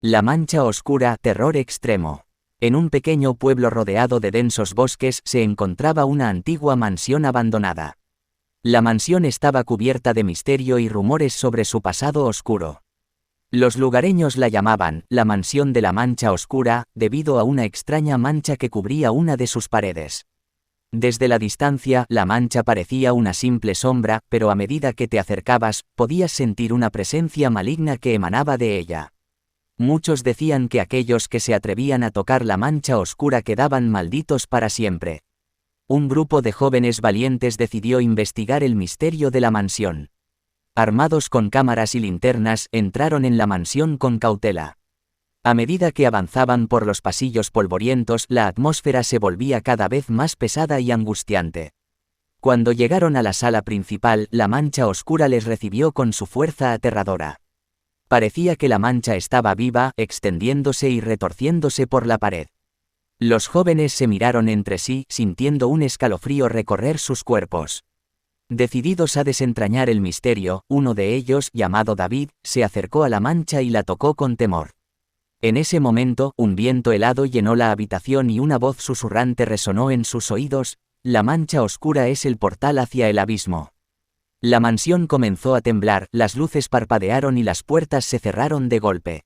La Mancha Oscura, terror extremo. En un pequeño pueblo rodeado de densos bosques se encontraba una antigua mansión abandonada. La mansión estaba cubierta de misterio y rumores sobre su pasado oscuro. Los lugareños la llamaban la Mansión de la Mancha Oscura, debido a una extraña mancha que cubría una de sus paredes. Desde la distancia, la mancha parecía una simple sombra, pero a medida que te acercabas, podías sentir una presencia maligna que emanaba de ella. Muchos decían que aquellos que se atrevían a tocar la mancha oscura quedaban malditos para siempre. Un grupo de jóvenes valientes decidió investigar el misterio de la mansión. Armados con cámaras y linternas, entraron en la mansión con cautela. A medida que avanzaban por los pasillos polvorientos, la atmósfera se volvía cada vez más pesada y angustiante. Cuando llegaron a la sala principal, la mancha oscura les recibió con su fuerza aterradora. Parecía que la mancha estaba viva, extendiéndose y retorciéndose por la pared. Los jóvenes se miraron entre sí, sintiendo un escalofrío recorrer sus cuerpos. Decididos a desentrañar el misterio, uno de ellos, llamado David, se acercó a la mancha y la tocó con temor. En ese momento, un viento helado llenó la habitación y una voz susurrante resonó en sus oídos: «La mancha oscura es el portal hacia el abismo». La mansión comenzó a temblar, las luces parpadearon y las puertas se cerraron de golpe.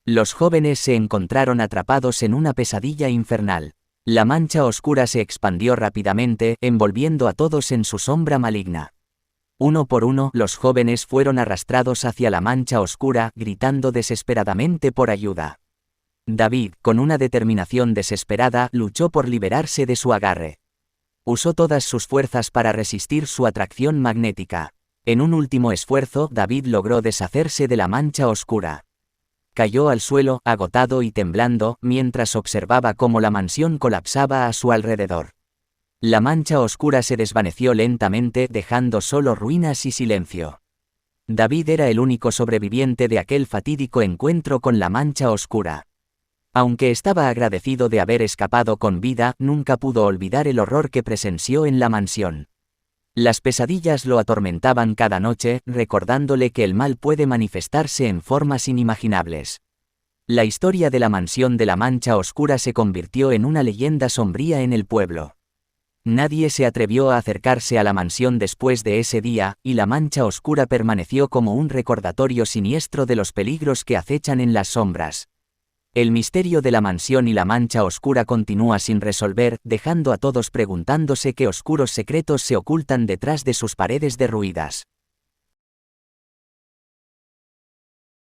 Los jóvenes se encontraron atrapados en una pesadilla infernal. La mancha oscura se expandió rápidamente, envolviendo a todos en su sombra maligna. Uno por uno, los jóvenes fueron arrastrados hacia la mancha oscura, gritando desesperadamente por ayuda. David, con una determinación desesperada, luchó por liberarse de su agarre. Usó todas sus fuerzas para resistir su atracción magnética. En un último esfuerzo, David logró deshacerse de la mancha oscura. Cayó al suelo, agotado y temblando, mientras observaba cómo la mansión colapsaba a su alrededor. La mancha oscura se desvaneció lentamente, dejando solo ruinas y silencio. David era el único sobreviviente de aquel fatídico encuentro con la mancha oscura. Aunque estaba agradecido de haber escapado con vida, nunca pudo olvidar el horror que presenció en la mansión. Las pesadillas lo atormentaban cada noche, recordándole que el mal puede manifestarse en formas inimaginables. La historia de la mansión de la mancha oscura se convirtió en una leyenda sombría en el pueblo. Nadie se atrevió a acercarse a la mansión después de ese día, y la mancha oscura permaneció como un recordatorio siniestro de los peligros que acechan en las sombras. El misterio de la mansión y la mancha oscura continúa sin resolver, dejando a todos preguntándose qué oscuros secretos se ocultan detrás de sus paredes derruidas.